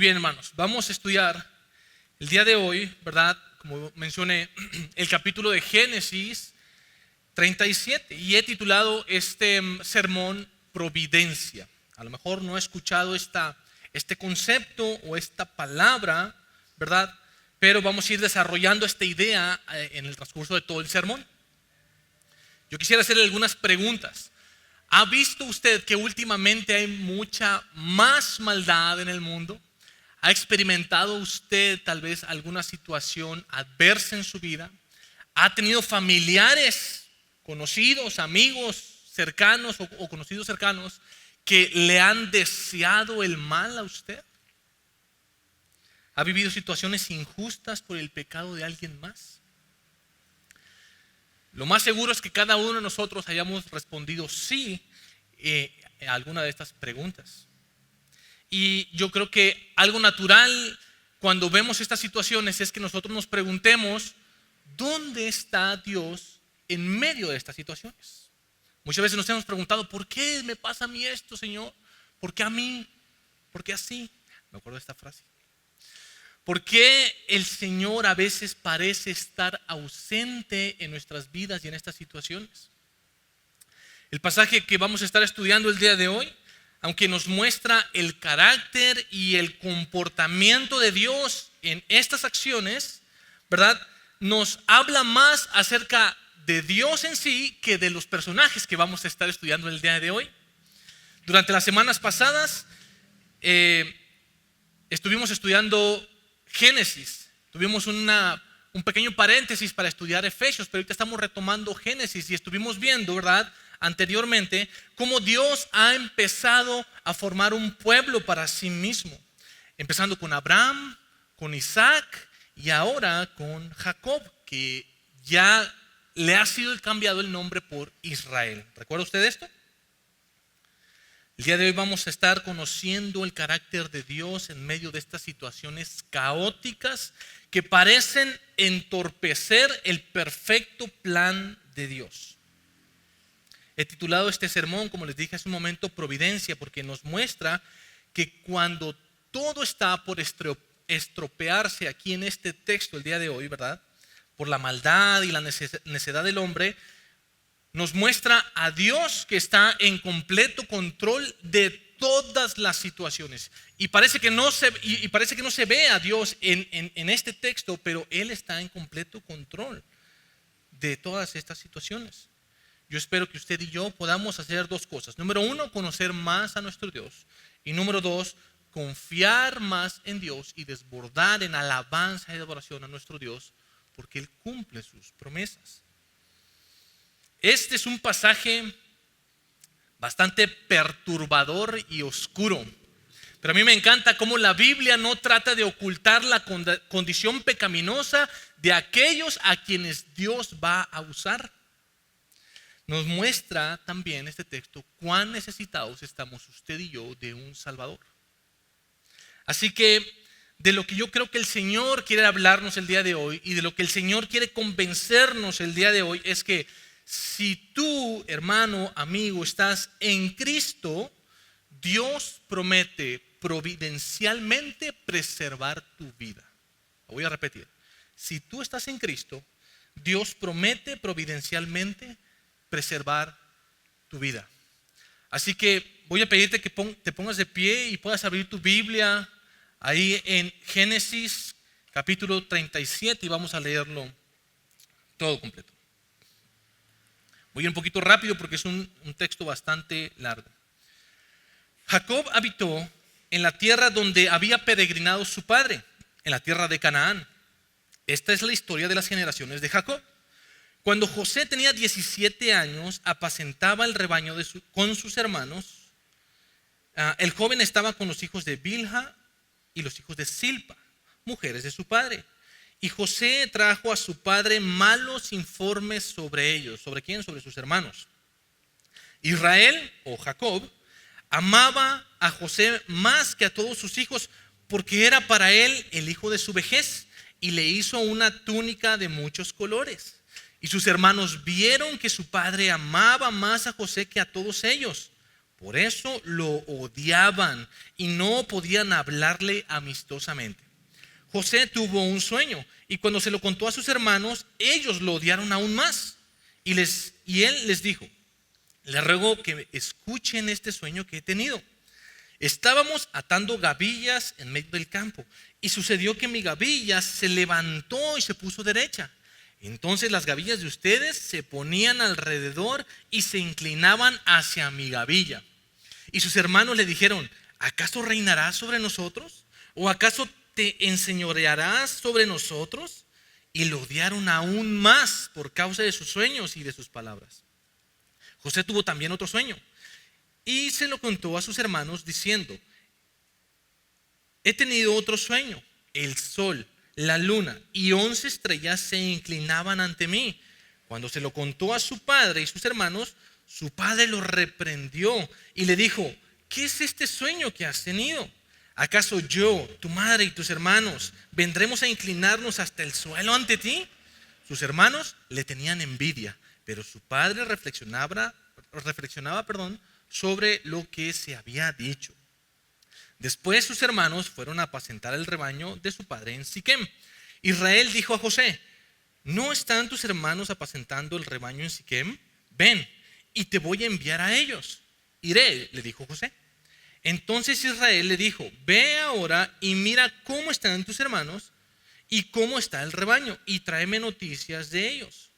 bien, hermanos, vamos a estudiar el día de hoy, ¿verdad? Como mencioné, el capítulo de Génesis 37 y he titulado este sermón Providencia. A lo mejor no he escuchado este concepto o esta palabra, ¿verdad? Pero vamos a ir desarrollando esta idea en el transcurso de todo el sermón. Yo quisiera hacerle algunas preguntas. ¿Ha visto usted que últimamente hay mucha más maldad en el mundo? ¿Ha experimentado usted tal vez alguna situación adversa en su vida? ¿Ha tenido familiares, conocidos, amigos cercanos o conocidos cercanos que le han deseado el mal a usted? ¿Ha vivido situaciones injustas por el pecado de alguien más? Lo más seguro es que cada uno de nosotros hayamos respondido sí a alguna de estas preguntas. Y yo creo que algo natural cuando vemos estas situaciones es que nosotros nos preguntemos, ¿dónde está Dios en medio de estas situaciones? Muchas veces nos hemos preguntado, ¿por qué me pasa a mí esto, Señor? ¿Por qué a mí? ¿Por qué así? Me acuerdo de esta frase. ¿Por qué el Señor a veces parece estar ausente en nuestras vidas y en estas situaciones? El pasaje que vamos a estar estudiando el día de hoy, aunque nos muestra el carácter y el comportamiento de Dios en estas acciones, ¿verdad? Nos habla más acerca de Dios en sí que de los personajes que vamos a estar estudiando el día de hoy. Durante las semanas pasadas estuvimos estudiando Génesis, tuvimos un pequeño paréntesis para estudiar Efesios, pero ahorita estamos retomando Génesis y estuvimos viendo, ¿verdad?, anteriormente cómo Dios ha empezado a formar un pueblo para sí mismo, empezando con Abraham, con Isaac y ahora con Jacob, que ya le ha sido cambiado el nombre por Israel. ¿Recuerda usted esto? El día de hoy vamos a estar conociendo el carácter de Dios en medio de estas situaciones caóticas que parecen entorpecer el perfecto plan de Dios. He titulado este sermón, como les dije hace un momento, Providencia, porque nos muestra que cuando todo está por estropearse aquí en este texto el día de hoy, ¿verdad?, por la maldad y la necedad del hombre, nos muestra a Dios que está en completo control de todas las situaciones. Y parece que no se ve a Dios en este texto, pero Él está en completo control de todas estas situaciones. Yo espero que usted y yo podamos hacer dos cosas. Número uno, conocer más a nuestro Dios. Y número dos, confiar más en Dios y desbordar en alabanza y adoración a nuestro Dios, porque Él cumple sus promesas. Este es un pasaje bastante perturbador y oscuro, pero a mí me encanta cómo la Biblia no trata de ocultar la condición pecaminosa de aquellos a quienes Dios va a usar. Nos muestra también este texto cuán necesitados estamos usted y yo de un Salvador. Así que de lo que yo creo que el Señor quiere hablarnos el día de hoy y de lo que el Señor quiere convencernos el día de hoy es que si tú, hermano, amigo, estás en Cristo, Dios promete providencialmente preservar tu vida. Lo voy a repetir. Si tú estás en Cristo, Dios promete providencialmente preservar tu vida. Así que voy a pedirte que te pongas de pie y puedas abrir tu Biblia ahí en Génesis capítulo 37 y vamos a leerlo todo completo. Voy a ir un poquito rápido porque es un texto bastante largo. Jacob habitó en la tierra donde había peregrinado su padre, en la tierra de Canaán. Esta es la historia de las generaciones de Jacob. Cuando José tenía 17 años, apacentaba el rebaño con sus hermanos. El joven estaba con los hijos de Bilha y los hijos de Silpa, mujeres de su padre. Y José trajo a su padre malos informes sobre ellos. ¿Sobre quién? Sobre sus hermanos. Israel, o Jacob, amaba a José más que a todos sus hijos porque era para él el hijo de su vejez y le hizo una túnica de muchos colores. Y sus hermanos vieron que su padre amaba más a José que a todos ellos. Por eso lo odiaban y no podían hablarle amistosamente. José tuvo un sueño y cuando se lo contó a sus hermanos, ellos lo odiaron aún más. Y él les dijo: les ruego que escuchen este sueño que he tenido. Estábamos atando gavillas en medio del campo y sucedió que mi gavilla se levantó y se puso derecha. Entonces las gavillas de ustedes se ponían alrededor y se inclinaban hacia mi gavilla. Y sus hermanos le dijeron: ¿acaso reinarás sobre nosotros? ¿O acaso te enseñorearás sobre nosotros? Y lo odiaron aún más por causa de sus sueños y de sus palabras. José tuvo también otro sueño y se lo contó a sus hermanos diciendo: he tenido otro sueño. El sol, la luna y 11 estrellas se inclinaban ante mí. Cuando se lo contó a su padre y sus hermanos, su padre lo reprendió y le dijo: ¿qué es este sueño que has tenido? ¿Acaso yo, tu madre y tus hermanos vendremos a inclinarnos hasta el suelo ante ti? Sus hermanos le tenían envidia, pero su padre reflexionaba, sobre lo que se había dicho. Después sus hermanos fueron a apacentar el rebaño de su padre en Siquem. Israel dijo a José: ¿no están tus hermanos apacentando el rebaño en Siquem? Ven, y te voy a enviar a ellos. Iré, le dijo José. Entonces Israel le dijo: ve ahora y mira cómo están tus hermanos y cómo está el rebaño, y tráeme noticias de ellos.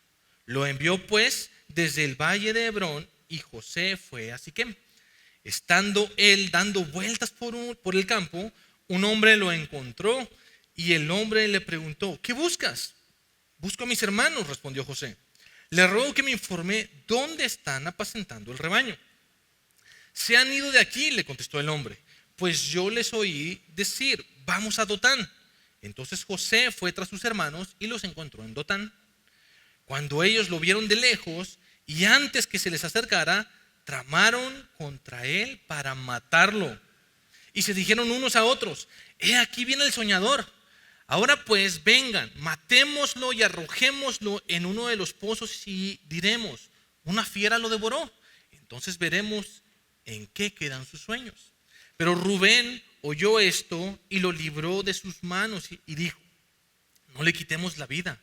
Lo envió pues desde el valle de Hebrón, y José fue a Siquem. Estando él dando vueltas por el campo, un hombre lo encontró y el hombre le preguntó: ¿qué buscas? Busco a mis hermanos, respondió José. Le ruego que me informe dónde están apacentando el rebaño. Se han ido de aquí, le contestó el hombre, pues yo les oí decir: vamos a Dotán. Entonces José fue tras sus hermanos y los encontró en Dotán. Cuando ellos lo vieron de lejos y antes que se les acercara, tramaron contra él para matarlo. Y se dijeron unos a otros: he aquí viene el soñador. Ahora pues vengan, matémoslo y arrojémoslo en uno de los pozos y diremos: una fiera lo devoró. Entonces veremos en qué quedan sus sueños. Pero Rubén oyó esto y lo libró de sus manos y dijo: no le quitemos la vida.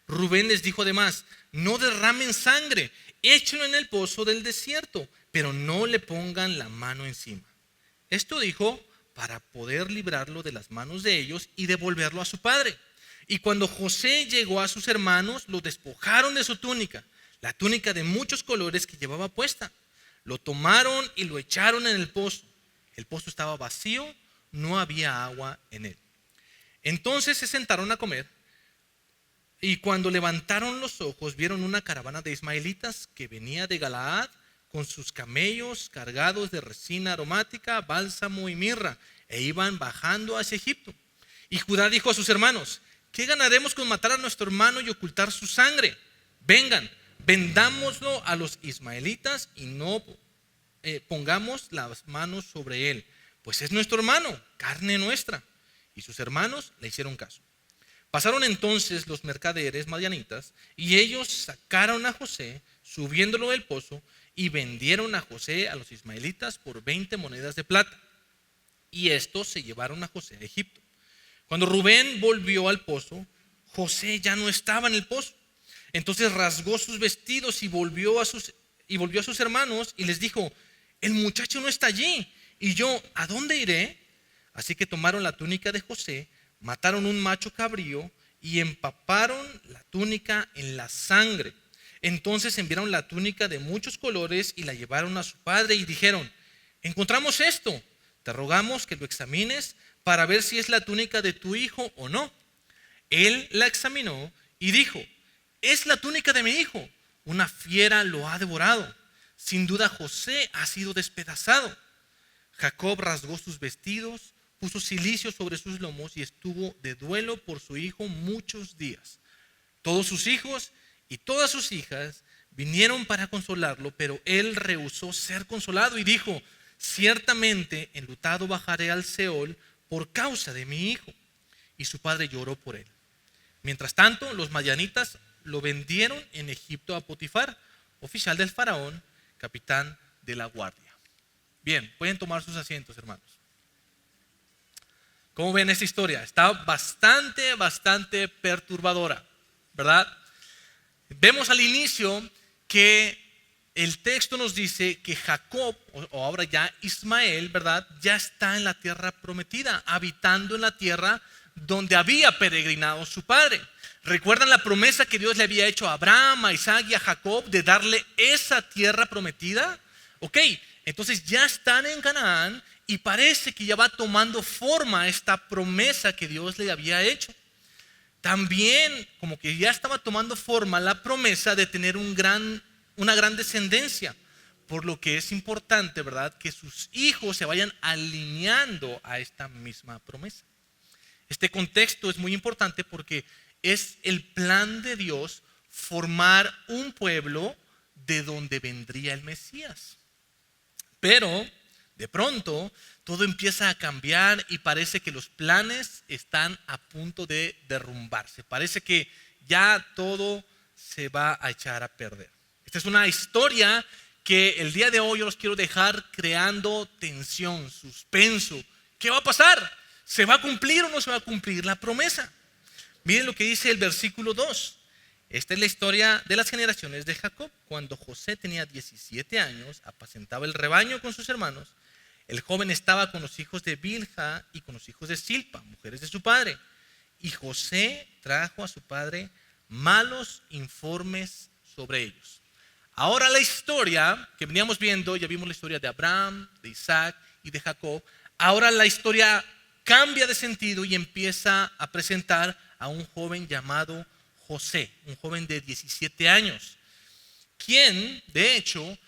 Rubén les dijo además: no derramen sangre, échenlo en el pozo del desierto, pero no le pongan la mano encima. Esto dijo para poder librarlo de las manos de ellos y devolverlo a su padre. Y cuando José llegó a sus hermanos, lo despojaron de su túnica, la túnica de muchos colores que llevaba puesta. Lo tomaron y lo echaron en el pozo. El pozo estaba vacío, no había agua en él. Entonces se sentaron a comer. Y cuando levantaron los ojos, vieron una caravana de ismaelitas que venía de Galaad con sus camellos cargados de resina aromática, bálsamo y mirra, e iban bajando hacia Egipto. Y Judá dijo a sus hermanos: ¿qué ganaremos con matar a nuestro hermano y ocultar su sangre? Vengan, vendámoslo a los ismaelitas y no pongamos las manos sobre él, pues es nuestro hermano, carne nuestra. Y sus hermanos le hicieron caso. Pasaron entonces los mercaderes madianitas y ellos sacaron a José subiéndolo del pozo y vendieron a José a los ismaelitas por 20 monedas de plata. Y estos se llevaron a José a Egipto. Cuando Rubén volvió al pozo, José ya no estaba en el pozo. Entonces rasgó sus vestidos y volvió a sus hermanos y les dijo: el muchacho no está allí. Y yo, ¿a dónde iré? Así que tomaron la túnica de José, mataron un macho cabrío y empaparon la túnica en la sangre. Entonces enviaron la túnica de muchos colores y la llevaron a su padre y dijeron: encontramos esto, te rogamos que lo examines para ver si es la túnica de tu hijo o no. Él la examinó y dijo: es la túnica de mi hijo, una fiera lo ha devorado. Sin duda José ha sido despedazado. Jacob rasgó sus vestidos, puso cilicio sobre sus lomos y estuvo de duelo por su hijo muchos días. Todos sus hijos y todas sus hijas vinieron para consolarlo, pero él rehusó ser consolado y dijo: ciertamente enlutado bajaré al Seol por causa de mi hijo. Y su padre lloró por él. Mientras tanto, los madianitas lo vendieron en Egipto a Potifar, oficial del faraón, capitán de la guardia. Bien, pueden tomar sus asientos, hermanos. ¿Cómo ven esta historia? Está bastante perturbadora, ¿verdad? Vemos al inicio que el texto nos dice que Jacob, o ahora ya Ismael, ¿verdad? Ya está en la tierra prometida, habitando en la tierra donde había peregrinado su padre. ¿Recuerdan la promesa que Dios le había hecho a Abraham, a Isaac y a Jacob de darle esa tierra prometida? Ok, entonces ya están en Canaán y parece que ya va tomando forma esta promesa que Dios le había hecho. También como que ya estaba tomando forma la promesa de tener una gran descendencia, por lo que es importante, ¿verdad?, que sus hijos se vayan alineando a esta misma promesa. Este contexto es muy importante porque es el plan de Dios formar un pueblo de donde vendría el Mesías. Pero de pronto todo empieza a cambiar y parece que los planes están a punto de derrumbarse. Parece que ya todo se va a echar a perder. Esta es una historia que el día de hoy yo los quiero dejar creando tensión, suspenso. ¿Qué va a pasar? ¿Se va a cumplir o no se va a cumplir la promesa? Miren lo que dice el versículo 2. Esta es la historia de las generaciones de Jacob. Cuando José tenía 17 años, apacentaba el rebaño con sus hermanos. El joven estaba con los hijos de Bilha y con los hijos de Silpa, mujeres de su padre. Y José trajo a su padre malos informes sobre ellos. Ahora la historia que veníamos viendo, ya vimos la historia de Abraham, de Isaac y de Jacob. Ahora la historia cambia de sentido y empieza a presentar a un joven llamado José, un joven de 17 años, quien de hecho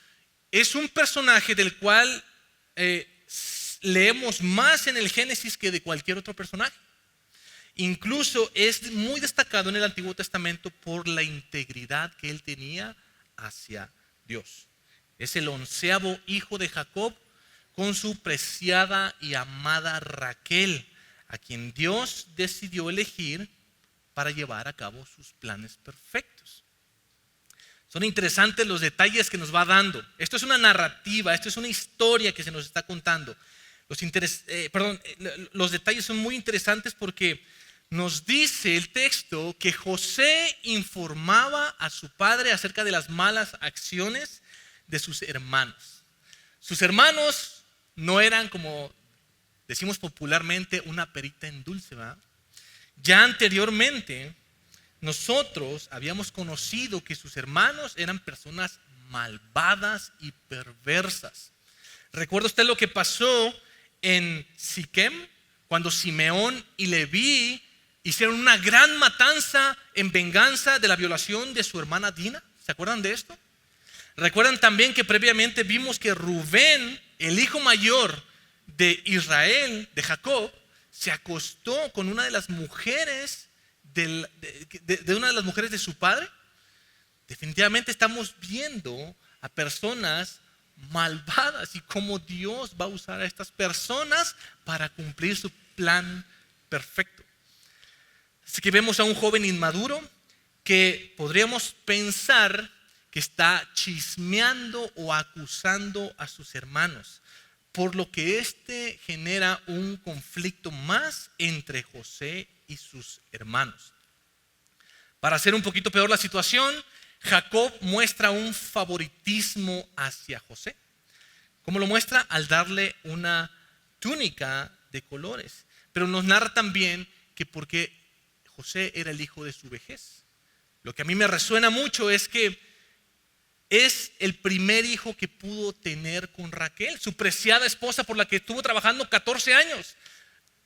es un personaje del cual leemos más en el Génesis que de cualquier otro personaje. Incluso es muy destacado en el Antiguo Testamento por la integridad que él tenía hacia Dios. Es el 11º hijo de Jacob con su preciada y amada Raquel, a quien Dios decidió elegir para llevar a cabo sus planes perfectos. Son interesantes los detalles que nos va dando. Esto es una narrativa, esto es una historia que se nos está contando. Los detalles son muy interesantes porque nos dice el texto que José informaba a su padre acerca de las malas acciones de sus hermanos. Sus hermanos no eran, como decimos popularmente, una perita en dulce, ¿verdad? Ya anteriormente nosotros habíamos conocido que sus hermanos eran personas malvadas y perversas. ¿Recuerda usted lo que pasó en Siquem? Cuando Simeón y Leví hicieron una gran matanza en venganza de la violación de su hermana Dina. ¿Se acuerdan de esto? Recuerdan también que previamente vimos que Rubén, el hijo mayor de Israel, de Jacob, se acostó con una de las mujeres de una de las mujeres de su padre. Definitivamente estamos viendo a personas malvadas y cómo Dios va a usar a estas personas para cumplir su plan perfecto. Así que vemos a un joven inmaduro que podríamos pensar que está chismeando o acusando a sus hermanos, por lo que este genera un conflicto más entre José y sus hermanos. Para hacer un poquito peor la situación, Jacob muestra un favoritismo hacia José. ¿Cómo lo muestra? Al darle una túnica de colores. Pero nos narra también que porque José era el hijo de su vejez. Lo que a mí me resuena mucho es que es el primer hijo que pudo tener con Raquel, su preciada esposa por la que estuvo trabajando 14 años.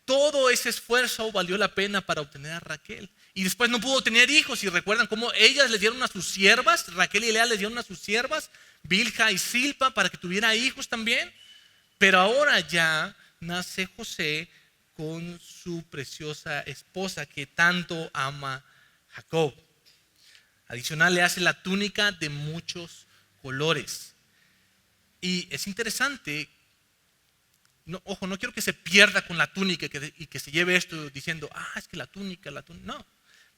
Todo ese esfuerzo valió la pena para obtener a Raquel. Y después no pudo tener hijos. Y recuerdan cómo ellas les dieron a sus siervas, Raquel y Lea les dieron a sus siervas, Bilha y Silpa, para que tuviera hijos también. Pero ahora ya nace José con su preciosa esposa que tanto ama Jacob. Adicional le hace la túnica de muchos colores. Y es interesante, no quiero que se pierda con la túnica y que se lleve esto diciendo, es que la túnica, no.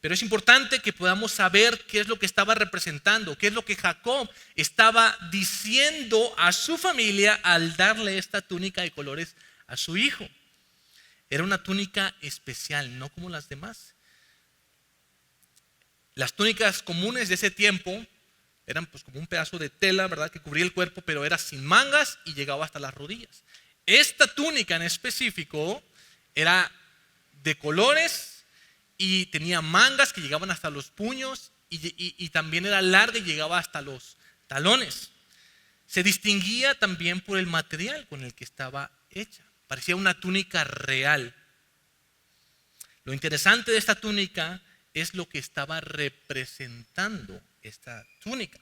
Pero es importante que podamos saber qué es lo que estaba representando, qué es lo que Jacob estaba diciendo a su familia al darle esta túnica de colores a su hijo. Era una túnica especial, no como las demás. Las túnicas comunes de ese tiempo eran pues como un pedazo de tela, ¿verdad?, que cubría el cuerpo, pero era sin mangas y llegaba hasta las rodillas. Esta túnica en específico era de colores y tenía mangas que llegaban hasta los puños y también era larga y llegaba hasta los talones. Se distinguía también por el material con el que estaba hecha. Parecía una túnica real. Lo interesante de esta túnica es lo que estaba representando esta túnica.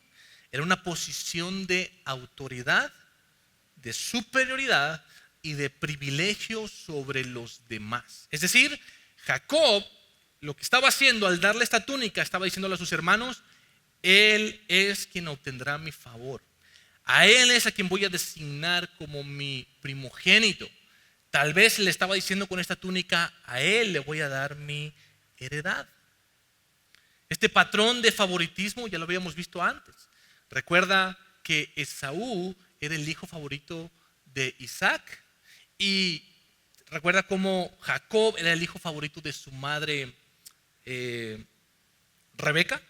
Era una posición de autoridad, de superioridad y de privilegio sobre los demás. Es decir, Jacob lo que estaba haciendo al darle esta túnica, estaba diciéndole a sus hermanos: Él es quien obtendrá mi favor. A Él es a quien voy a designar como mi primogénito. Tal vez le estaba diciendo con esta túnica: a Él le voy a dar mi heredad. Este patrón de favoritismo ya lo habíamos visto antes. Recuerda que Esaú era el hijo favorito de Isaac y recuerda cómo Jacob era el hijo favorito de su madre Rebeca.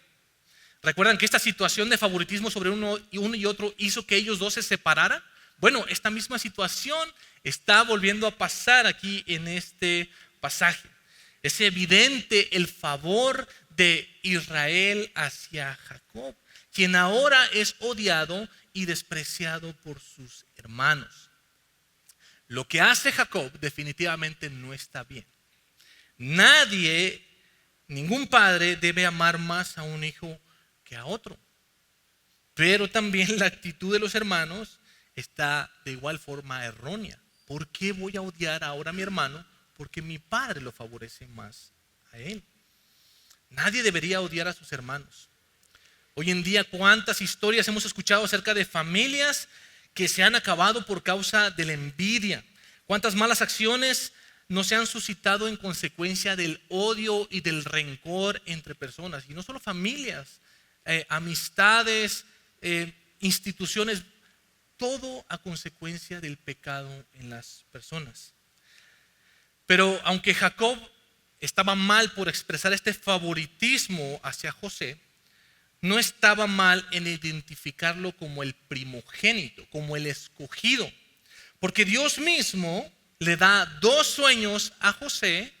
¿Recuerdan que esta situación de favoritismo sobre uno y otro hizo que ellos dos se separaran? Bueno, esta misma situación está volviendo a pasar aquí en este pasaje. Es evidente el favor de Israel hacia Jacob, quien ahora es odiado y despreciado por sus hermanos. Lo que hace Jacob definitivamente no está bien. Ningún padre debe amar más a un hijo que a otro. Pero también la actitud de los hermanos está de igual forma errónea. ¿Por qué voy a odiar ahora a mi hermano? Porque mi padre lo favorece más a él. Nadie debería odiar a sus hermanos. Hoy en día, ¿cuántas historias hemos escuchado acerca de familias que se han acabado por causa de la envidia? ¿Cuántas malas acciones no se han suscitado en consecuencia del odio y del rencor entre personas? Y no solo familias, amistades, instituciones, todo a consecuencia del pecado en las personas. Pero aunque Jacob estaba mal por expresar este favoritismo hacia José, no estaba mal en identificarlo como el primogénito, como el escogido. Porque Dios mismo le da 2 sueños a José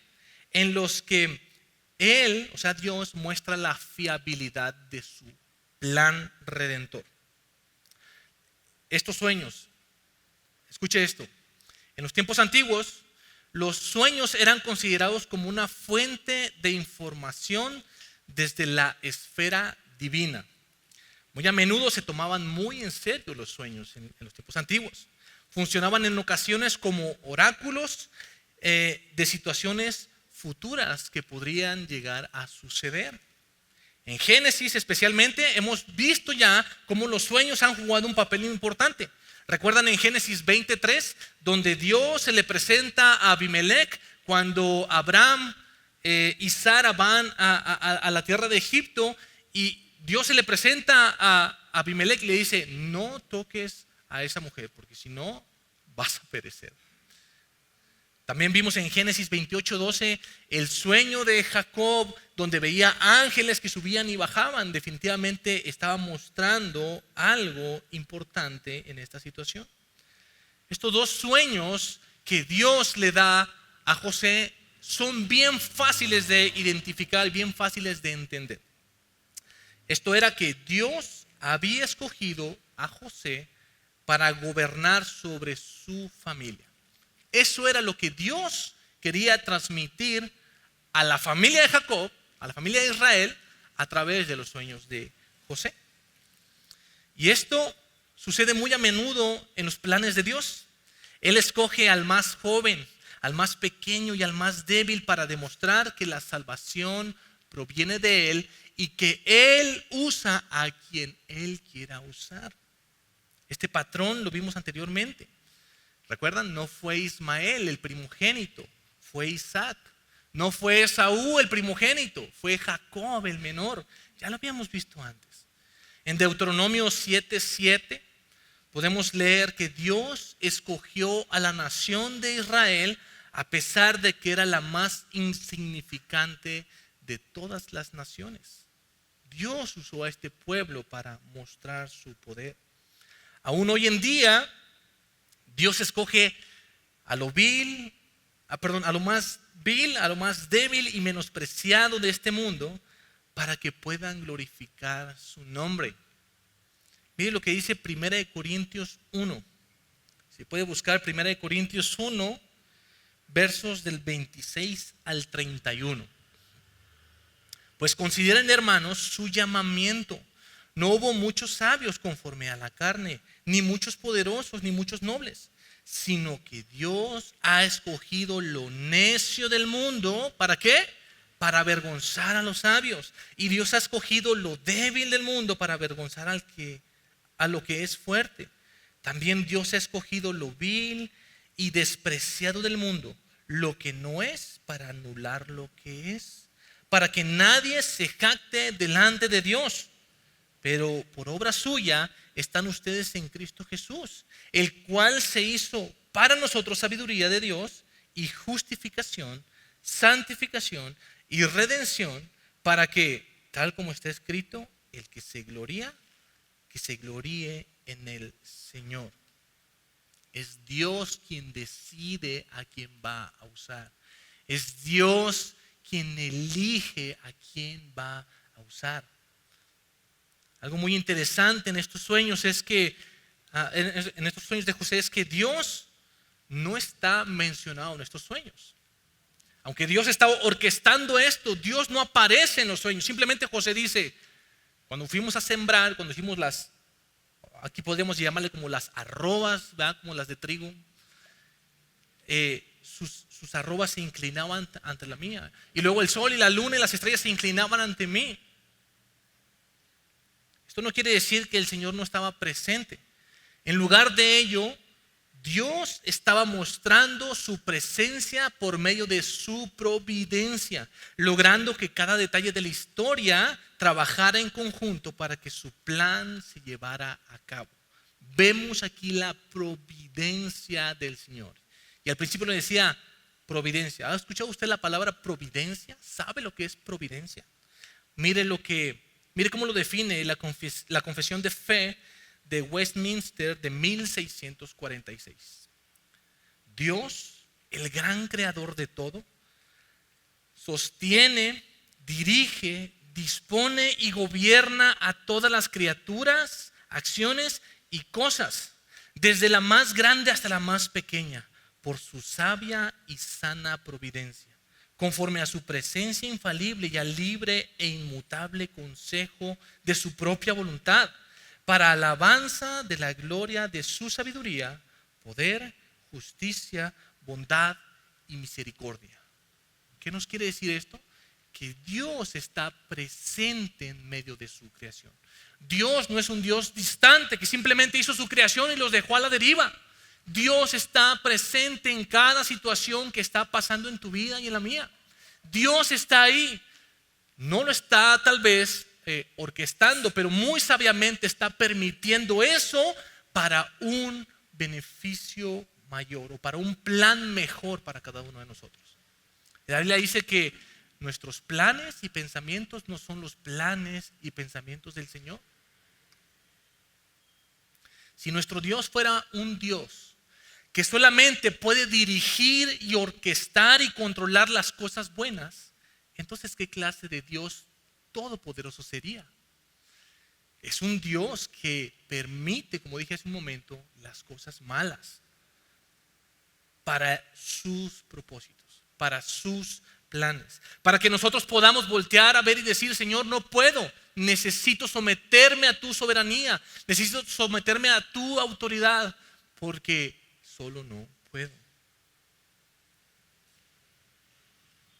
en los que él, o sea, Dios, muestra la fiabilidad de su plan redentor. Estos sueños, escuche esto, en los tiempos antiguos, los sueños eran considerados como una fuente de información desde la esfera divina. Muy a menudo se tomaban muy en serio los sueños en los tiempos antiguos. Funcionaban en ocasiones como oráculos de situaciones futuras que podrían llegar a suceder. En Génesis especialmente hemos visto ya cómo los sueños han jugado un papel importante. ¿Recuerdan en Génesis 23, donde Dios se le presenta a Abimelech cuando Abraham y Sara van a la tierra de Egipto y Dios se le presenta a Abimelech y le dice: no toques a esa mujer porque si no vas a perecer? También vimos en Génesis 28:12 el sueño de Jacob, donde veía ángeles que subían y bajaban. Definitivamente estaba mostrando algo importante en esta situación. Estos 2 sueños que Dios le da a José son bien fáciles de identificar, bien fáciles de entender. Esto era que Dios había escogido a José para gobernar sobre su familia. Eso era lo que Dios quería transmitir a la familia de Jacob, a la familia de Israel, a través de los sueños de José. Y esto sucede muy a menudo en los planes de Dios. Él escoge al más joven, al más pequeño y al más débil para demostrar que la salvación proviene de Él y que Él usa a quien Él quiera usar. Este patrón lo vimos anteriormente. ¿Recuerdan? No fue Ismael el primogénito, fue Isaac. No fue Esaú el primogénito, fue Jacob el menor. Ya lo habíamos visto antes. En Deuteronomio 7:7 podemos leer que Dios escogió a la nación de Israel a pesar de que era la más insignificante de todas las naciones. Dios usó a este pueblo para mostrar su poder. Aún hoy en día, Dios escoge a lo más vil, a lo más débil y menospreciado de este mundo para que puedan glorificar su nombre. Mire lo que dice 1 Corintios 1. Si puede buscar 1 Corintios 1, versos del 26 al 31. Pues consideren, hermanos, su llamamiento. No hubo muchos sabios conforme a la carne, ni muchos poderosos, ni muchos nobles, sino que Dios ha escogido lo necio del mundo. ¿Para qué? Para avergonzar a los sabios. Y Dios ha escogido lo débil del mundo para avergonzar a lo que es fuerte. También Dios ha escogido lo vil y despreciado del mundo, lo que no es, para anular lo que es, para que nadie se jacte delante de Dios. Pero por obra suya están ustedes en Cristo Jesús, el cual se hizo para nosotros sabiduría de Dios y justificación, santificación y redención, para que, tal como está escrito, el que se gloría, que se gloríe en el Señor. Es Dios quien decide a quién va a usar. Es Dios quien elige a quién va a usar. Algo muy interesante en estos sueños es que, en estos sueños de José, es que Dios no está mencionado en estos sueños. Aunque Dios está orquestando esto, Dios no aparece en los sueños. Simplemente José dice, cuando fuimos a sembrar, cuando hicimos aquí podríamos llamarle como las arrobas, ¿verdad? Como las de trigo, sus arrobas se inclinaban ante la mía. Y luego el sol y la luna y las estrellas se inclinaban ante mí. Esto no quiere decir que el Señor no estaba presente. En lugar de ello, Dios estaba mostrando su presencia por medio de su providencia, logrando que cada detalle de la historia trabajara en conjunto para que su plan se llevara a cabo. Vemos aquí la providencia del Señor. Y al principio le decía providencia. ¿Ha escuchado usted la palabra providencia? ¿Sabe lo que es providencia? Mire cómo lo define la confesión de fe de Westminster de 1646. Dios, el gran creador de todo, sostiene, dirige, dispone y gobierna a todas las criaturas, acciones y cosas, desde la más grande hasta la más pequeña, por su sabia y sana providencia, conforme a su presencia infalible y al libre e inmutable consejo de su propia voluntad, para alabanza de la gloria de su sabiduría, poder, justicia, bondad y misericordia. ¿Qué nos quiere decir esto? Que Dios está presente en medio de su creación. Dios no es un Dios distante que simplemente hizo su creación y los dejó a la deriva. Dios está presente en cada situación que está pasando en tu vida y en la mía. Dios está ahí. No lo está tal vez orquestando, pero muy sabiamente está permitiendo eso para un beneficio mayor o para un plan mejor para cada uno de nosotros. La Biblia dice que nuestros planes y pensamientos no son los planes y pensamientos del Señor. Si nuestro Dios fuera un Dios que solamente puede dirigir y orquestar y controlar las cosas buenas, entonces ¿qué clase de Dios todopoderoso sería? Es un Dios que permite, como dije hace un momento, las cosas malas para sus propósitos, para sus planes, para que nosotros podamos voltear a ver y decir, Señor, no puedo, necesito someterme a tu soberanía, necesito someterme a tu autoridad, porque solo no puedo.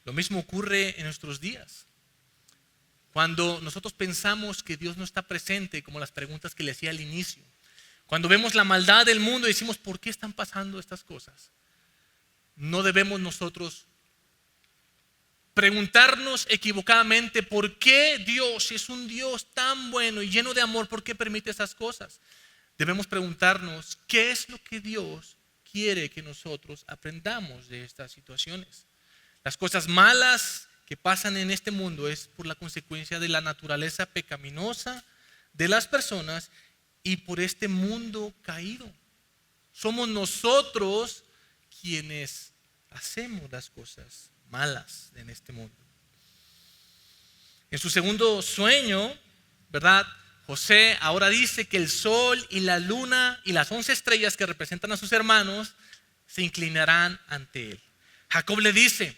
Lo mismo ocurre en nuestros días. Cuando nosotros pensamos que Dios no está presente, como las preguntas que le hacía al inicio, cuando vemos la maldad del mundo y decimos, ¿por qué están pasando estas cosas? No debemos nosotros preguntarnos equivocadamente por qué Dios, si es un Dios tan bueno y lleno de amor, ¿por qué permite esas cosas? Debemos preguntarnos qué es lo que Dios quiere que nosotros aprendamos de estas situaciones. Las cosas malas que pasan en este mundo es por la consecuencia de la naturaleza pecaminosa de las personas y por este mundo caído. Somos nosotros quienes hacemos las cosas malas en este mundo. En su segundo sueño, ¿verdad? José ahora dice que el sol y la luna y las 11 estrellas que representan a sus hermanos se inclinarán ante él. Jacob le dice: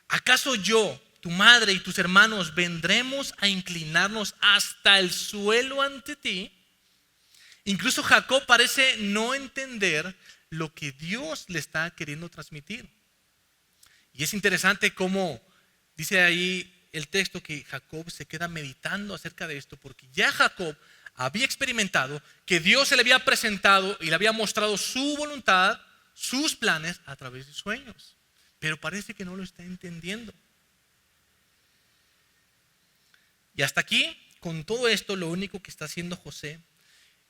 ¿acaso yo, tu madre y tus hermanos vendremos a inclinarnos hasta el suelo ante ti? Incluso Jacob parece no entender lo que Dios le está queriendo transmitir. Y es interesante cómo dice ahí el texto que Jacob se queda meditando acerca de esto, porque ya Jacob había experimentado que Dios se le había presentado y le había mostrado su voluntad, sus planes a través de sueños. Pero parece que no lo está entendiendo. Y hasta aquí, con todo esto, lo único que está haciendo José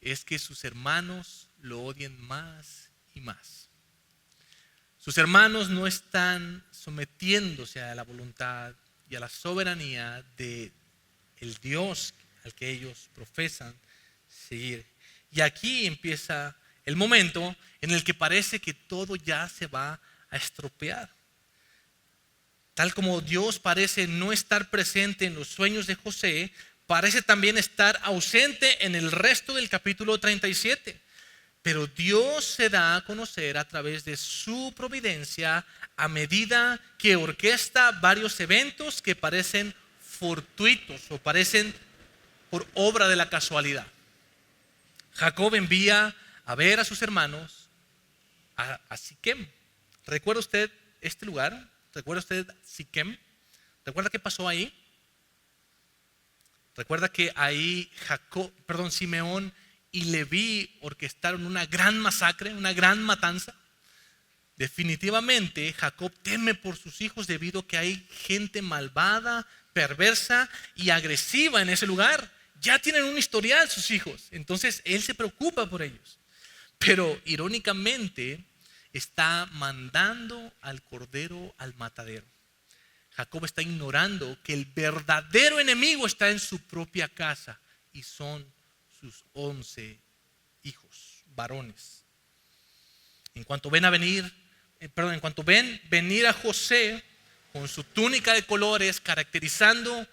es que sus hermanos lo odien más y más. Sus hermanos no están sometiéndose a la voluntad y a la soberanía de el Dios al que ellos profesan seguir. Y aquí empieza el momento en el que parece que todo ya se va a estropear. Tal como Dios parece no estar presente en los sueños de José, parece también estar ausente en el resto del capítulo 37. Pero Dios se da a conocer a través de su providencia a medida que orquesta varios eventos que parecen fortuitos o parecen por obra de la casualidad. Jacob envía a ver a sus hermanos a Siquem. ¿Recuerda usted este lugar? ¿Recuerda usted Siquem? ¿Recuerda qué pasó ahí? ¿Recuerda que ahí Simeón y Leví orquestaron una gran masacre, una gran matanza? Definitivamente Jacob teme por sus hijos debido a que hay gente malvada, perversa y agresiva en ese lugar. Ya tienen un historial sus hijos, entonces él se preocupa por ellos. Pero irónicamente está mandando al cordero al matadero. Jacob está ignorando que el verdadero enemigo está en su propia casa y son sus 11 hijos varones. En cuanto ven venir a José con su túnica de colores caracterizando,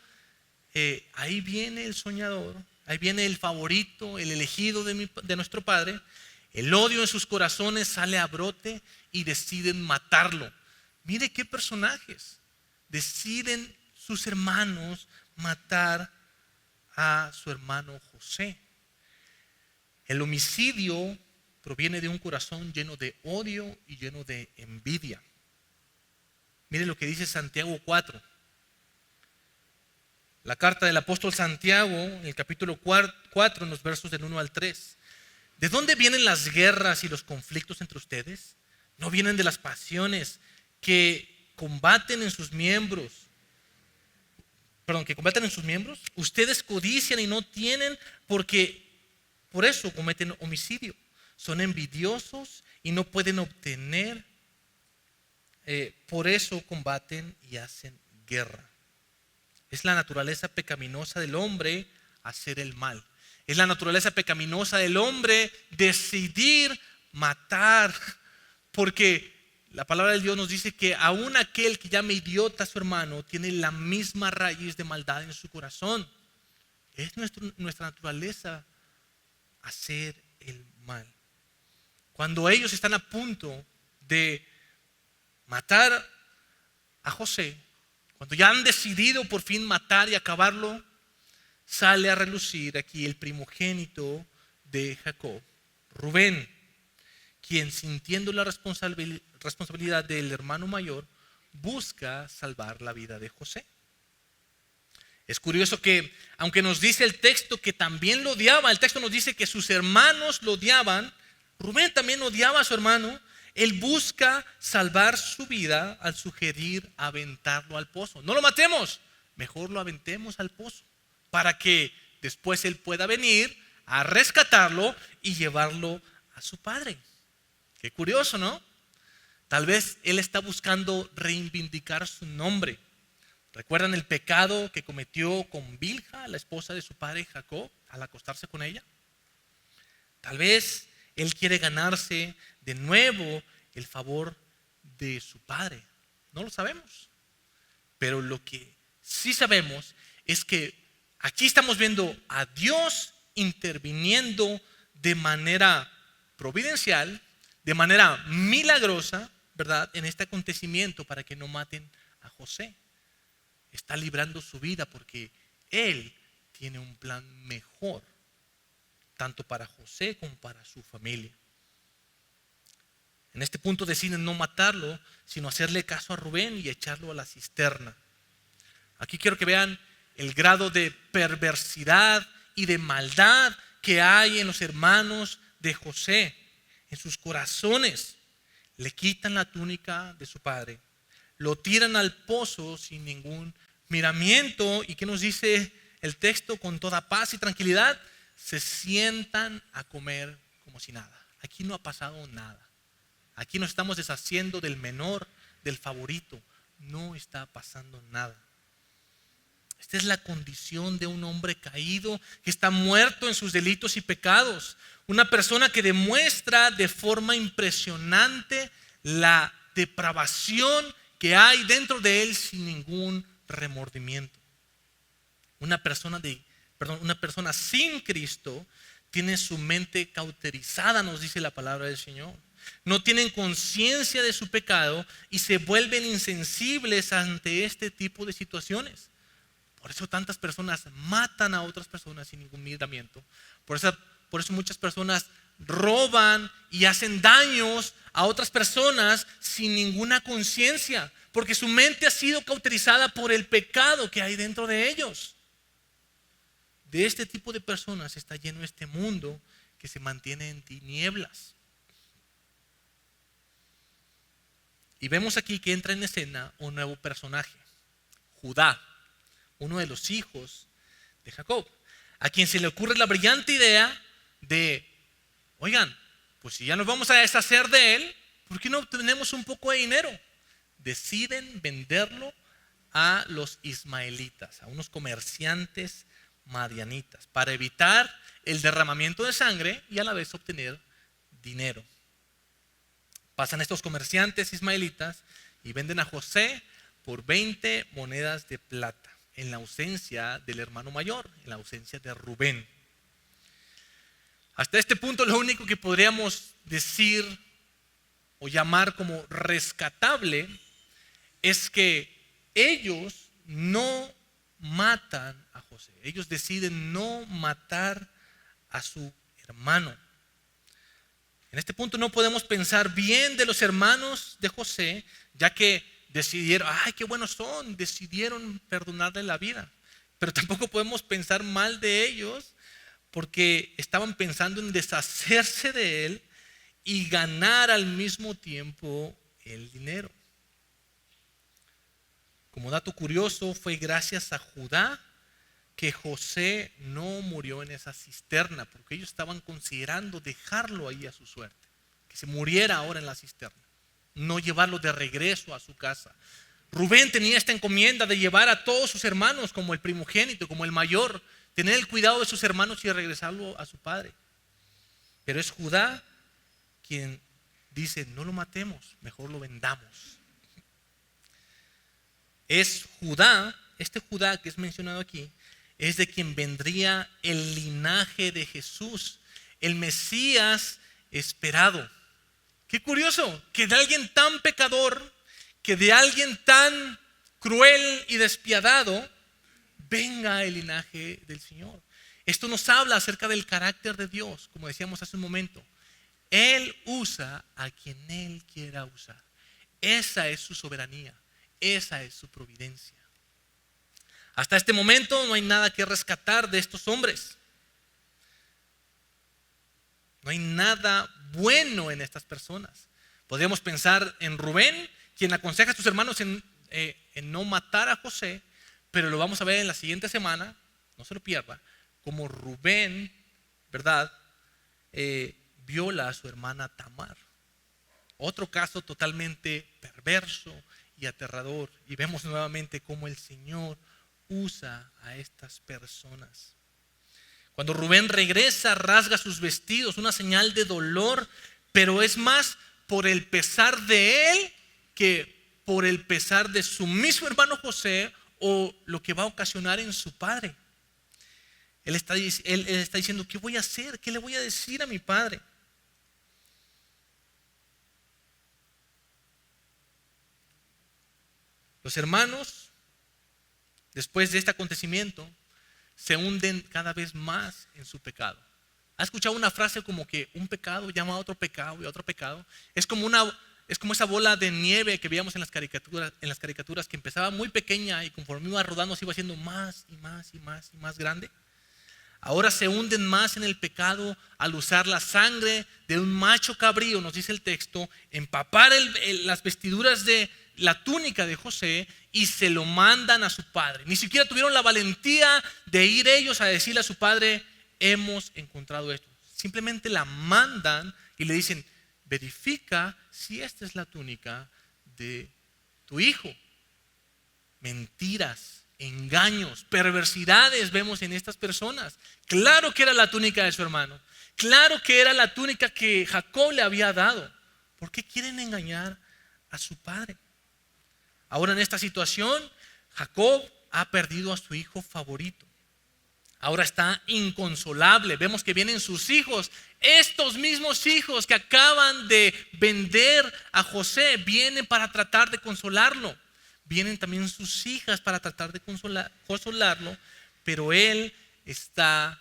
ahí viene el soñador, ahí viene el favorito, el elegido de nuestro padre. El odio en sus corazones sale a brote y deciden matarlo. Mire qué personajes. Deciden sus hermanos matar a su hermano José. El homicidio proviene de un corazón lleno de odio y lleno de envidia. Mire lo que dice Santiago 4. La carta del apóstol Santiago, en el capítulo 4, en los versos del 1 al 3. ¿De dónde vienen las guerras y los conflictos entre ustedes? ¿No vienen de las pasiones que combaten en sus miembros? Ustedes codician y no tienen, porque por eso cometen homicidio. Son envidiosos y no pueden obtener. Por eso combaten y hacen guerra. Es la naturaleza pecaminosa del hombre hacer el mal. Es la naturaleza pecaminosa del hombre decidir matar, porque la palabra de Dios nos dice que aún aquel que llame idiota a su hermano tiene la misma raíz de maldad en su corazón. Es nuestra naturaleza hacer el mal. Cuando ellos están a punto de matar a José, cuando ya han decidido por fin matar y acabarlo, sale a relucir aquí el primogénito de Jacob, Rubén, quien, sintiendo la responsabilidad del hermano mayor, busca salvar la vida de José. Es curioso que, aunque nos dice el texto que también lo odiaba, el texto nos dice que sus hermanos lo odiaban, Rubén también odiaba a su hermano. Él busca salvar su vida al sugerir aventarlo al pozo. No lo matemos, mejor lo aventemos al pozo para que después Él pueda venir a rescatarlo y llevarlo a su padre. Qué curioso, ¿no? Tal vez Él está buscando reivindicar su nombre. ¿Recuerdan el pecado que cometió con Bilha, la esposa de su padre Jacob, al acostarse con ella? Tal vez Él quiere ganarse de nuevo el favor de su padre. No lo sabemos. Pero lo que sí sabemos es que aquí estamos viendo a Dios interviniendo de manera providencial, de manera milagrosa, ¿verdad?, en este acontecimiento para que no maten a José. Está librando su vida porque Él tiene un plan mejor, tanto para José como para su familia. En este punto deciden no matarlo, sino hacerle caso a Rubén y echarlo a la cisterna. Aquí quiero que vean el grado de perversidad y de maldad que hay en los hermanos de José, en sus corazones. Le quitan la túnica de su padre, lo tiran al pozo sin ningún miramiento. ¿Y qué nos dice el texto? Con toda paz y tranquilidad se sientan a comer como si nada. Aquí no ha pasado nada. Aquí nos estamos deshaciendo del menor, del favorito. No está pasando nada. Esta es la condición de un hombre caído que está muerto en sus delitos y pecados. Una persona que demuestra de forma impresionante la depravación que hay dentro de él sin ningún remordimiento. Una persona sin Cristo tiene su mente cauterizada, nos dice la palabra del Señor. No tienen conciencia de su pecado y se vuelven insensibles ante este tipo de situaciones. Por eso tantas personas matan a otras personas sin ningún miramiento. Por eso muchas personas roban y hacen daños a otras personas sin ninguna conciencia, porque su mente ha sido cauterizada por el pecado que hay dentro de ellos. De este tipo de personas está lleno este mundo que se mantiene en tinieblas. Y vemos aquí que entra en escena un nuevo personaje, Judá, uno de los hijos de Jacob, a quien se le ocurre la brillante idea de, oigan, pues si ya nos vamos a deshacer de él, ¿por qué no obtenemos un poco de dinero? Deciden venderlo a los ismaelitas, a unos comerciantes madianitas, para evitar el derramamiento de sangre y a la vez obtener dinero. Pasan estos comerciantes ismaelitas y venden a José por 20 monedas de plata, en la ausencia del hermano mayor, en la ausencia de Rubén. Hasta este punto lo único que podríamos decir o llamar como rescatable es que ellos no matan a José. Ellos deciden no matar a su hermano. En este punto no podemos pensar bien de los hermanos de José, ya que decidieron, ay, qué buenos son, decidieron perdonarle la vida. Pero tampoco podemos pensar mal de ellos porque estaban pensando en deshacerse de él y ganar al mismo tiempo el dinero. Como dato curioso, fue gracias a Judá que José no murió en esa cisterna, porque ellos estaban considerando dejarlo ahí a su suerte, que se muriera ahora en la cisterna, no llevarlo de regreso a su casa. Rubén tenía esta encomienda de llevar a todos sus hermanos como el primogénito, como el mayor, tener el cuidado de sus hermanos y regresarlo a su padre. Pero es Judá quien dice, no lo matemos, mejor lo vendamos. Es Judá, este Judá que es mencionado aquí, es de quien vendría el linaje de Jesús, el Mesías esperado. Qué curioso, que de alguien tan pecador, que de alguien tan cruel y despiadado, venga el linaje del Señor. Esto nos habla acerca del carácter de Dios, como decíamos hace un momento. Él usa a quien Él quiera usar. Esa es su soberanía, esa es su providencia. Hasta este momento no hay nada que rescatar de estos hombres. No hay nada bueno en estas personas. Podríamos pensar en Rubén, quien aconseja a sus hermanos en no matar a José, pero lo vamos a ver en la siguiente semana, no se lo pierda, como Rubén, ¿verdad? Viola a su hermana Tamar. Otro caso totalmente perverso y aterrador. Y vemos nuevamente cómo el Señor usa a estas personas. Cuando Rubén regresa, rasga sus vestidos, una señal de dolor, pero es más por el pesar de él que por el pesar de su mismo hermano José o lo que va a ocasionar en su padre. Él está diciendo, ¿qué voy a hacer? ¿Qué le voy a decir a mi padre? Los hermanos, después de este acontecimiento, se hunden cada vez más en su pecado. ¿Has escuchado una frase como que un pecado llama a otro pecado y a otro pecado? Es como esa bola de nieve que veíamos en las caricaturas que empezaba muy pequeña y conforme iba rodando se iba haciendo más y más y más y más grande. Ahora se hunden más en el pecado al usar la sangre de un macho cabrío, nos dice el texto, empapar las vestiduras de la túnica de José y se lo mandan a su padre. Ni siquiera tuvieron la valentía de ir ellos a decirle a su padre, hemos encontrado esto. Simplemente la mandan y le dicen, verifica si esta es la túnica de tu hijo. Mentiras, engaños, perversidades vemos en estas personas. Claro que era la túnica de su hermano. Claro que era la túnica que Jacob le había dado. ¿Por qué quieren engañar a su padre? Ahora en esta situación, Jacob ha perdido a su hijo favorito. Ahora está inconsolable. Vemos que vienen sus hijos. Estos mismos hijos que acaban de vender a José vienen para tratar de consolarlo. Vienen también sus hijas para tratar de consolarlo, pero él está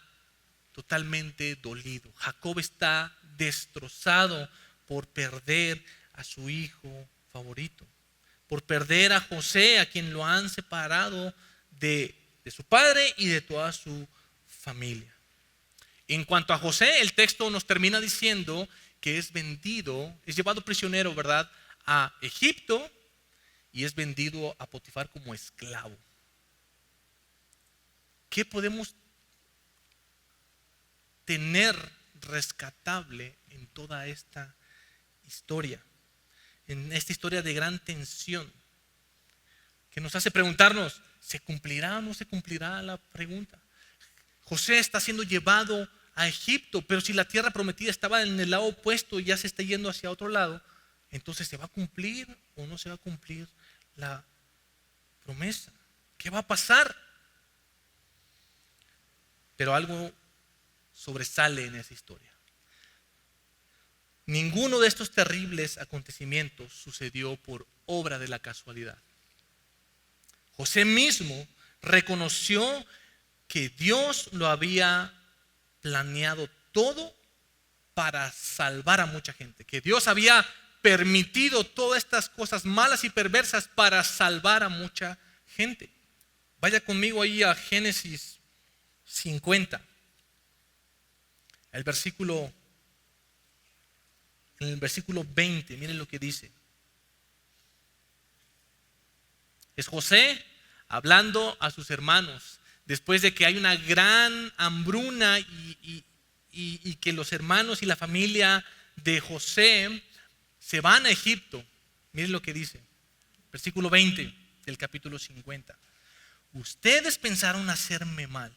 totalmente dolido. Jacob está destrozado por perder a su hijo favorito, por perder a José, a quien lo han separado de su padre y de toda su familia. En cuanto a José, el texto nos termina diciendo que es vendido, es llevado prisionero, ¿verdad?, a Egipto y es vendido a Potifar como esclavo. ¿Qué podemos tener rescatable en toda esta historia? En esta historia de gran tensión que nos hace preguntarnos, ¿se cumplirá o no se cumplirá la pregunta? José está siendo llevado a Egipto, pero si la tierra prometida estaba en el lado opuesto y ya se está yendo hacia otro lado, entonces ¿se va a cumplir o no se va a cumplir la promesa? ¿Qué va a pasar? Pero algo sobresale en esa historia. Ninguno de estos terribles acontecimientos sucedió por obra de la casualidad. José mismo reconoció que Dios lo había planeado todo para salvar a mucha gente, que Dios había permitido todas estas cosas malas y perversas para salvar a mucha gente. Vaya conmigo ahí a Génesis 50, en el versículo 20, miren lo que dice. Es José hablando a sus hermanos después de que hay una gran hambruna y que los hermanos y la familia de José se van a Egipto. Miren lo que dice, versículo 20 del capítulo 50. Ustedes pensaron hacerme mal,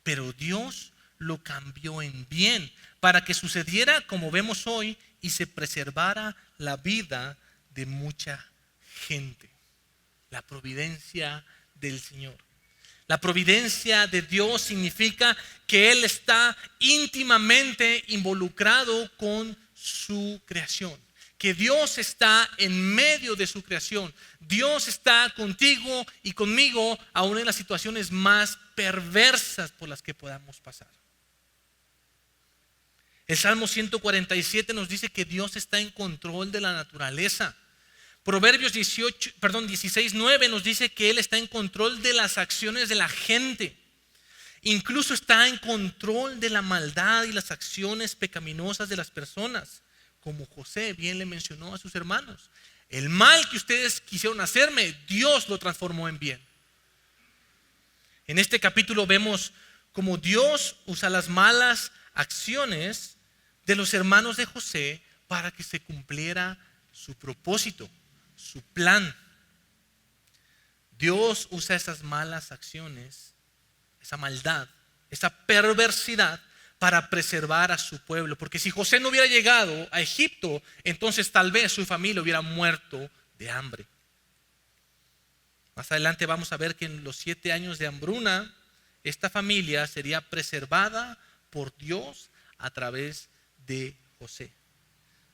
pero Dios lo cambió en bien para que sucediera como vemos hoy y se preservara la vida de mucha gente. La providencia del Señor. La providencia de Dios significa que Él está íntimamente involucrado con su creación. Que Dios está en medio de su creación. Dios está contigo y conmigo aún en las situaciones más perversas por las que podamos pasar. El Salmo 147 nos dice que Dios está en control de la naturaleza. Proverbios 16:9 nos dice que Él está en control de las acciones de la gente. Incluso está en control de la maldad y las acciones pecaminosas de las personas. como José bien le mencionó a sus hermanos. El mal que ustedes quisieron hacerme, Dios lo transformó en bien. En este capítulo vemos cómo Dios usa las malas acciones de los hermanos de José para que se cumpliera su propósito, su plan. Dios usa esas malas acciones, esa maldad, esa perversidad para preservar a su pueblo. Porque si José no hubiera llegado a Egipto, entonces tal vez su familia hubiera muerto de hambre. Más adelante vamos a ver que en los 7 años de hambruna, esta familia sería preservada por Dios a través de José.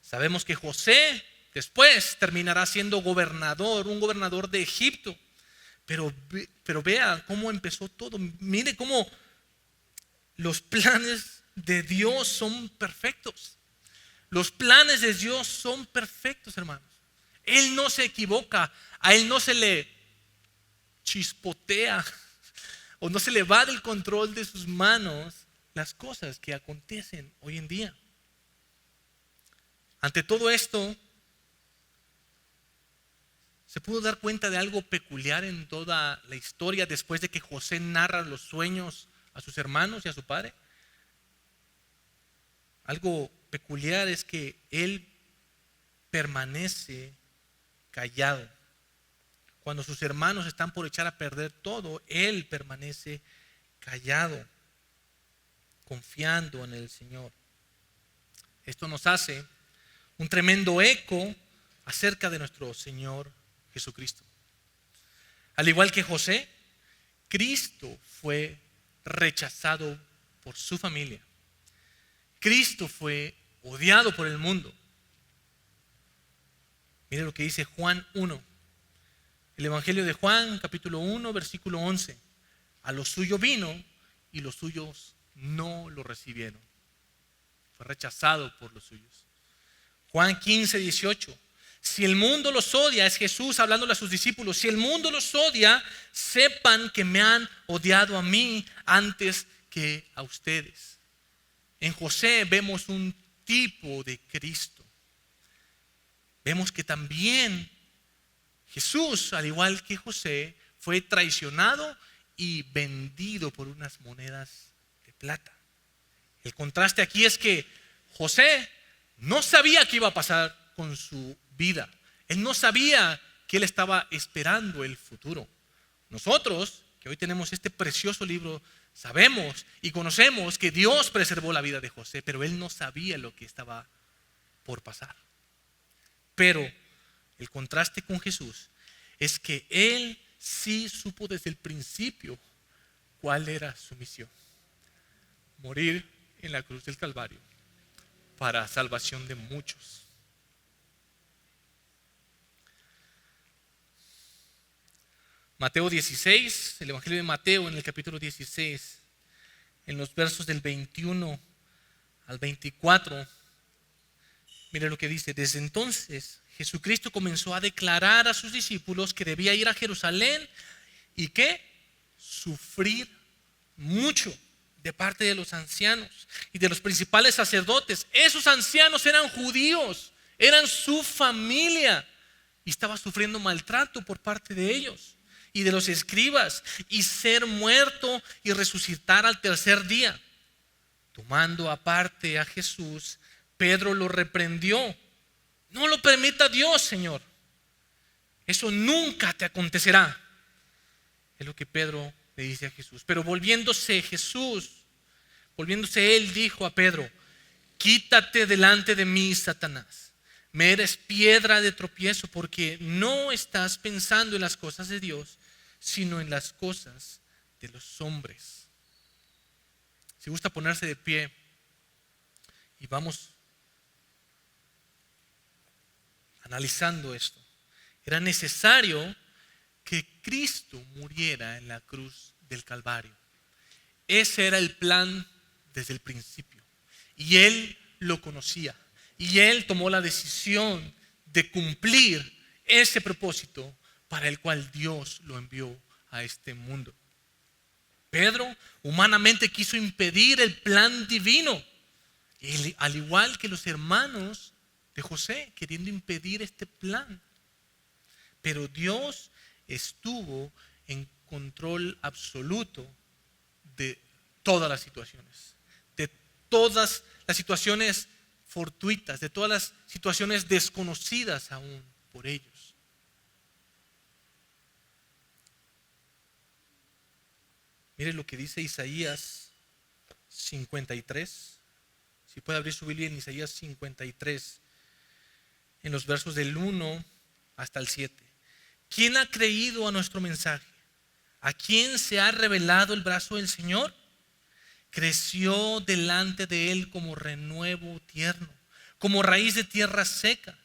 Sabemos que José después terminará siendo gobernador, un gobernador de Egipto. Pero vea cómo empezó todo. Mire cómo los planes de Dios son perfectos. Los planes de Dios son perfectos, hermanos. Él no se equivoca, a Él no se le chispotea o no se le va del control de sus manos las cosas que acontecen hoy en día. Ante todo esto, se pudo dar cuenta de algo peculiar en toda la historia después de que José narra los sueños a sus hermanos y a su padre. Algo peculiar es que él permanece callado. Cuando sus hermanos están por echar a perder todo, él permanece callado, confiando en el Señor. Esto nos hace un tremendo eco acerca de nuestro Señor Jesucristo. Al igual que José, Cristo fue rechazado por su familia. Cristo fue odiado por el mundo. Mire lo que dice Juan 1. El Evangelio de Juan, capítulo 1, versículo 11. A lo suyo vino y los suyos no lo recibieron. Fue rechazado por los suyos. Juan 15, 18. Si el mundo los odia, es Jesús hablándole a sus discípulos, si el mundo los odia, sepan que me han odiado a mí antes que a ustedes. En José vemos un tipo de Cristo. Vemos que también Jesús, al igual que José, fue traicionado y vendido por unas monedas de plata. El contraste aquí es que José no sabía qué iba a pasar con su vida. Él no sabía que él estaba esperando el futuro. Nosotros, que hoy tenemos este precioso libro, sabemos y conocemos que Dios preservó la vida de José, pero él no sabía lo que estaba por pasar. Pero el contraste con Jesús es que él sí supo desde el principio cuál era su misión: morir en la cruz del Calvario para salvación de muchos. Mateo 16, el Evangelio de Mateo en el capítulo 16, en los versos del 21 al 24, mire lo que dice. Desde entonces Jesucristo comenzó a declarar a sus discípulos que debía ir a Jerusalén y que sufrir mucho de parte de los ancianos y de los principales sacerdotes. Esos ancianos eran judíos, eran su familia, y estaba sufriendo maltrato por parte de ellos y de los escribas, y ser muerto y resucitar al tercer día. Tomando aparte a Jesús, Pedro lo reprendió. No lo permita Dios, Señor. Eso nunca te acontecerá. Es lo que Pedro le dice a Jesús. Pero volviéndose él dijo a Pedro: quítate delante de mí, Satanás. Me eres piedra de tropiezo, porque no estás pensando en las cosas de Dios, sino en las cosas de los hombres. Si gusta ponerse de pie y vamos analizando esto. Era necesario que Cristo muriera en la cruz del Calvario. Ese era el plan desde el principio, y Él lo conocía, y Él tomó la decisión de cumplir ese propósito para el cual Dios lo envió a este mundo. Pedro humanamente quiso impedir el plan divino, y al igual que los hermanos de José, queriendo impedir este plan. Pero Dios estuvo en control absoluto de todas las situaciones, de todas las situaciones fortuitas, de todas las situaciones desconocidas aún por ellos. Mire lo que dice Isaías 53. Si puede abrir su Biblia en Isaías 53, en los versos del 1 hasta el 7. ¿Quién ha creído a nuestro mensaje? ¿A quién se ha revelado el brazo del Señor? Creció delante de él como renuevo tierno, como raíz de tierra seca.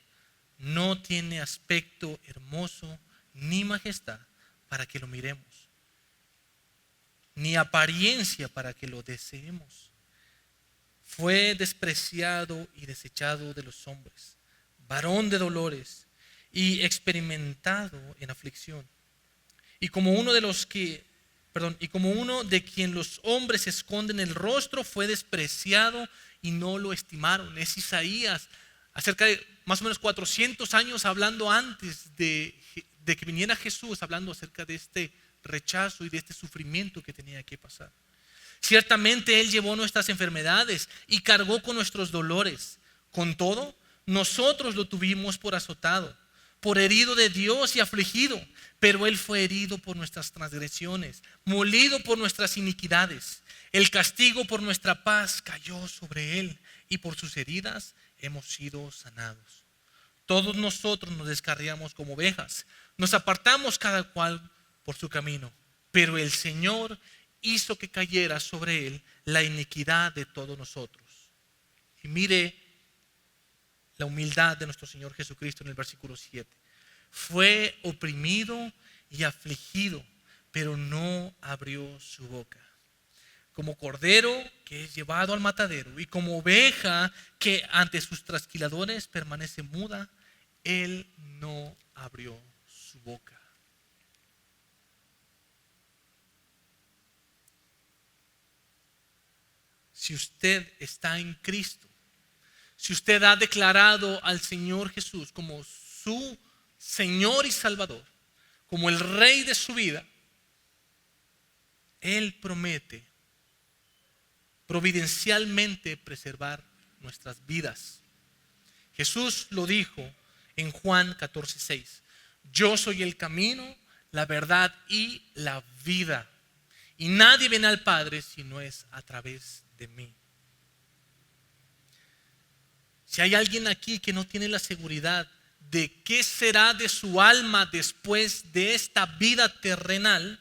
No tiene aspecto hermoso ni majestad para que lo miremos, ni apariencia para que lo deseemos. Fue despreciado y desechado de los hombres, varón de dolores y experimentado en aflicción. Y como uno de quien los hombres esconden el rostro, fue despreciado y no lo estimaron. Es Isaías, acerca de más o menos 400 años hablando antes de que viniera Jesús, hablando acerca de este rechazo y de este sufrimiento que tenía que pasar. Ciertamente Él llevó nuestras enfermedades y cargó con nuestros dolores. Con todo, nosotros lo tuvimos por azotado, por herido de Dios y afligido. Pero Él fue herido por nuestras transgresiones, molido por nuestras iniquidades. El castigo por nuestra paz cayó sobre Él, y por sus heridas hemos sido sanados. Todos nosotros nos descarriamos como ovejas, nos apartamos cada cual por su camino, pero el Señor hizo que cayera sobre Él la iniquidad de todos nosotros. Y mire la humildad de nuestro Señor Jesucristo en el versículo 7. Fue oprimido y afligido, pero no abrió su boca. Como cordero que es llevado al matadero, y como oveja que ante sus trasquiladores permanece muda, Él no abrió su boca. Si usted está en Cristo, si usted ha declarado al Señor Jesús como su Señor y Salvador, como el Rey de su vida, Él promete providencialmente preservar nuestras vidas. Jesús lo dijo en Juan 14:6. Yo soy el camino, la verdad y la vida. Y nadie viene al Padre si no es a través de mí. Si hay alguien aquí que no tiene la seguridad de qué será de su alma después de esta vida terrenal,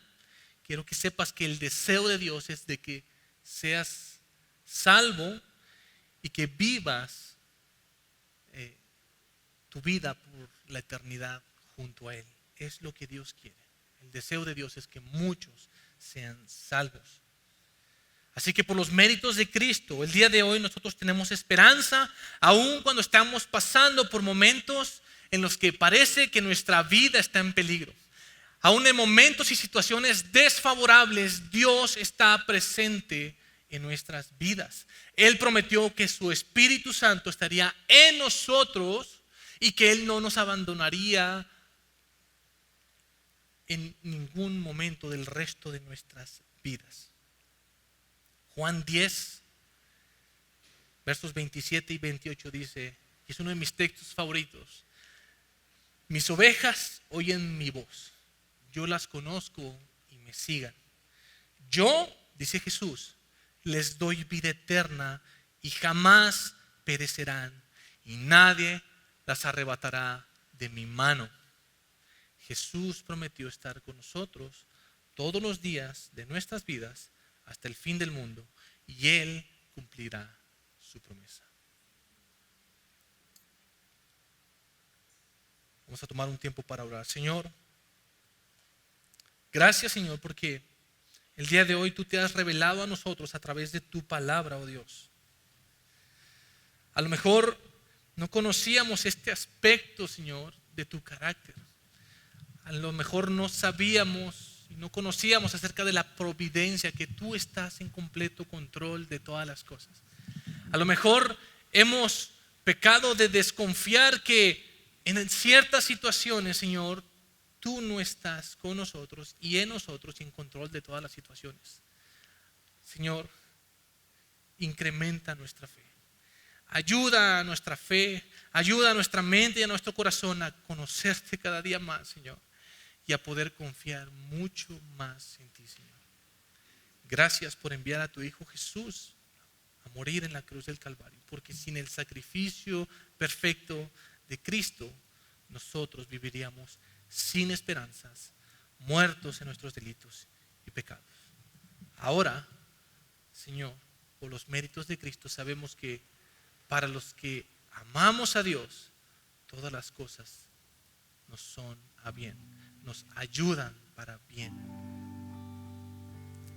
quiero que sepas que el deseo de Dios es de que seas salvo y que vivas tu vida por la eternidad junto a Él. Es lo que Dios quiere. El deseo de Dios es que muchos sean salvos. Así que por los méritos de Cristo, el día de hoy nosotros tenemos esperanza, aun cuando estamos pasando por momentos en los que parece que nuestra vida está en peligro. Aún en momentos y situaciones desfavorables, Dios está presente en nuestras vidas. Él prometió que su Espíritu Santo estaría en nosotros y que Él no nos abandonaría en ningún momento del resto de nuestras vidas. Juan 10, versos 27 y 28 dice, y es uno de mis textos favoritos: mis ovejas oyen mi voz, yo las conozco y me sigan. Yo, dice Jesús, les doy vida eterna y jamás perecerán, y nadie las arrebatará de mi mano. Jesús prometió estar con nosotros todos los días de nuestras vidas hasta el fin del mundo, y Él cumplirá su promesa. Vamos a tomar un tiempo para orar. Señor, gracias, Señor, porque el día de hoy tú te has revelado a nosotros a través de tu palabra, oh Dios. A lo mejor no conocíamos este aspecto, Señor, de tu carácter. A lo mejor no sabíamos y no conocíamos acerca de la providencia, que tú estás en completo control de todas las cosas. A lo mejor hemos Pecado de desconfiar que en ciertas situaciones, Señor, tú no estás con nosotros y en nosotros y en control de todas las situaciones. Señor, incrementa nuestra fe. Ayuda a nuestra fe, ayuda a nuestra mente y a nuestro corazón a conocerte cada día más, Señor, y a poder confiar mucho más en ti, Señor. Gracias por enviar a tu Hijo Jesús a morir en la cruz del Calvario, porque sin el sacrificio perfecto de Cristo, nosotros viviríamos sin esperanzas, muertos en nuestros delitos y pecados. Ahora, Señor, por los méritos de Cristo, sabemos que para los que amamos a Dios, todas las cosas nos son a bien, nos ayudan para bien.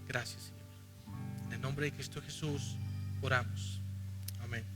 Gracias, Señor. En el nombre de Cristo Jesús oramos. Amén.